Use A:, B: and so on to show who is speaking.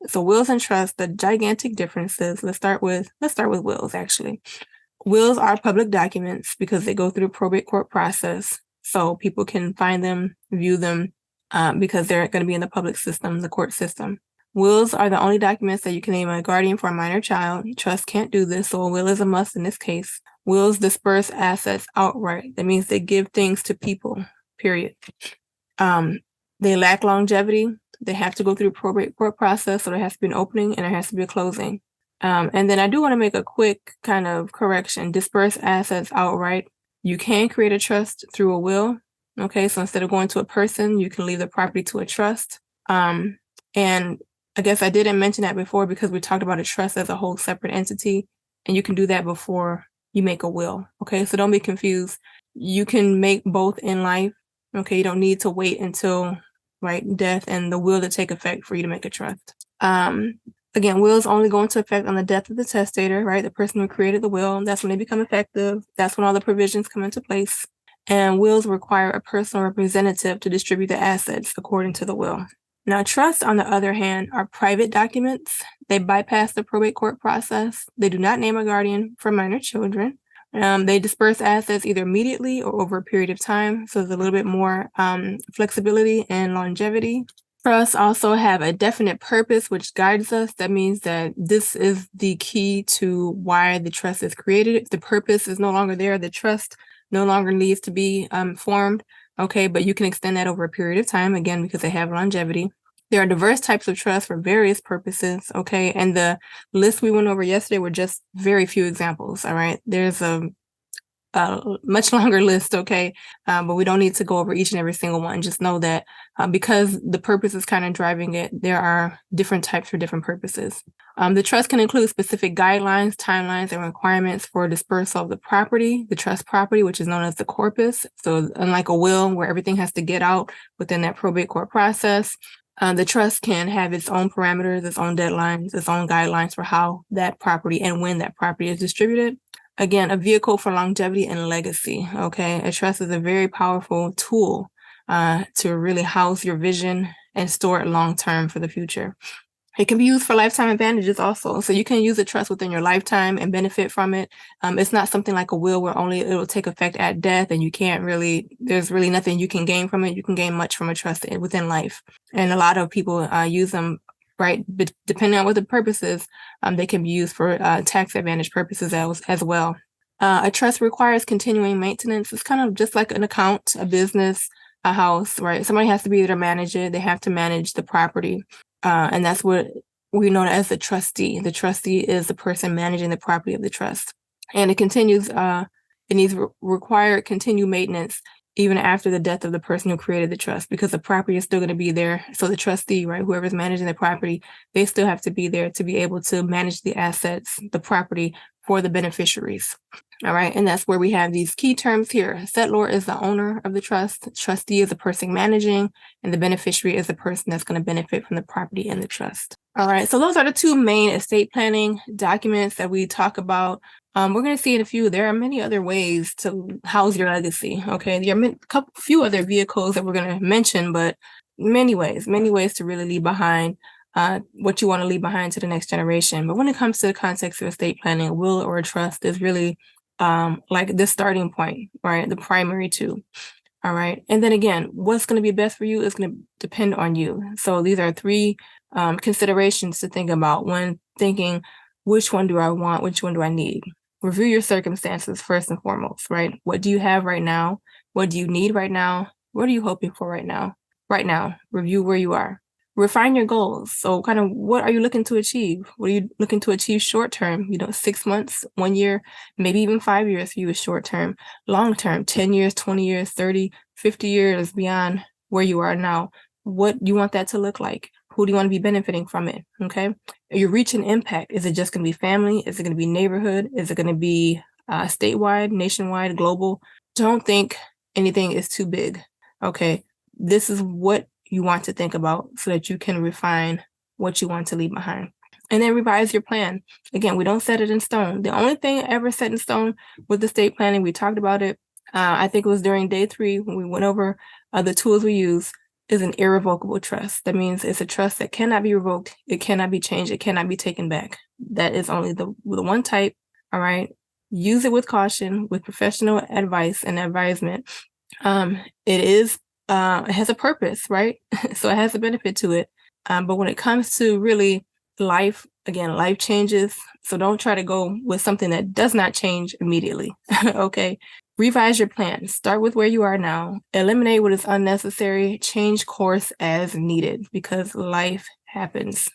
A: So wills and trusts, the gigantic differences. Let's start with wills, actually. Wills are public documents because they go through the probate court process. So people can find them, view them, because they're going to be in the public system, the court system. Wills are the only documents that you can name a guardian for a minor child. Trust can't do this, so a will is a must in this case. Wills disperse assets outright. That means they give things to people, period. They lack longevity. They have to go through the probate court process, so there has to be an opening and there has to be a closing. And then I do want to make a quick kind of correction. Disperse assets outright. You can create a trust through a will. Okay, so instead of going to a person, you can leave the property to a trust. And I guess I didn't mention that before because we talked about a trust as a whole separate entity, and you can do that before you make a will. Okay, so don't be confused. You can make both in life. Okay, you don't need to wait until death and the will to take effect for you to make a trust. Again, wills only go into effect on the death of the testator, right? The person who created the will. That's when they become effective. That's when all the provisions come into place. And wills require a personal representative to distribute the assets according to the will. Now, trusts, on the other hand, are private documents. They bypass the probate court process. They do not name a guardian for minor children. They disperse assets either immediately or over a period of time. So there's a little bit more flexibility and longevity. Trusts also have a definite purpose, which guides us. That means that this is the key to why the trust is created. If the purpose is no longer there, the trust no longer needs to be formed. Okay, but you can extend that over a period of time, again, because they have longevity. There are diverse types of trusts for various purposes, okay? And the list we went over yesterday were just very few examples, all right? There's a much longer list, okay? But we don't need to go over each and every single one. Just know that because the purpose is kind of driving it, there are different types for different purposes. The trust can include specific guidelines, timelines, and requirements for dispersal of the property, the trust property, which is known as the corpus. So unlike a will where everything has to get out within that probate court process, the trust can have its own parameters, its own deadlines, its own guidelines for how that property and when that property is distributed. Again, a vehicle for longevity and legacy, okay? A trust is a very powerful tool to really house your vision and store it long-term for the future. It can be used for lifetime advantages also. So you can use a trust within your lifetime and benefit from it. It's not something like a will where only it will take effect at death and you can't really, there's really nothing you can gain from it. You can gain much from a trust within life. And a lot of people use them, right? But depending on what the purpose is, they can be used for tax advantage purposes as well. A trust requires continuing maintenance. It's kind of just like an account, a business, a house, right? Somebody has to be there to manage it. They have to manage the property. And that's what we know as the trustee. The trustee is the person managing the property of the trust. And it continues, it needs required continued maintenance even after the death of the person who created the trust, because the property is still going to be there. So the trustee, right, whoever's managing the property, they still have to be there to be able to manage the assets, the property for the beneficiaries. All right. And that's where we have these key terms here. Settlor is the owner of the trust. Trustee is the person managing, and the beneficiary is the person that's going to benefit from the property in the trust. All right. So those are the two main estate planning documents that we talk about. We're going to see in a few. There are many other ways to house your legacy. Okay. There are a few other vehicles that we're going to mention, but many ways to really leave behind what you want to leave behind to the next generation. But when it comes to the context of estate planning, a will or a trust is really like the starting point, right? The primary two. All right. And then again, what's going to be best for you is going to depend on you. So these are three considerations to think about when thinking, which one do I want? Which one do I need? Review your circumstances first and foremost, right? What do you have right now? What do you need right now? What are you hoping for right now? Right now, review where you are. Refine your goals. So kind of what are you looking to achieve? What are you looking to achieve short term? 6 months, 1 year, maybe even 5 years for you is short term. Long term, 10 years, 20 years, 30, 50 years beyond where you are now. What do you want that to look like? Who do you want to be benefiting from it? Okay. Are you reaching impact? Is it just going to be family? Is it going to be neighborhood? Is it going to be statewide, nationwide, global? Don't think anything is too big. Okay. This is what you want to think about so that you can refine what you want to leave behind. And then revise your plan. Again, we don't set it in stone. The only thing ever set in stone with estate planning, we talked about it. I think it was during day 3 when we went over the tools we use, is an irrevocable trust. That means it's a trust that cannot be revoked. It cannot be changed. It cannot be taken back. That is only the one type. All right. Use it with caution, with professional advice and advisement. It has a purpose, right? So it has a benefit to it. But when it comes to really life, again, life changes. So don't try to go with something that does not change immediately. Okay. Revise your plan. Start with where you are now. Eliminate what is unnecessary. Change course as needed because life happens.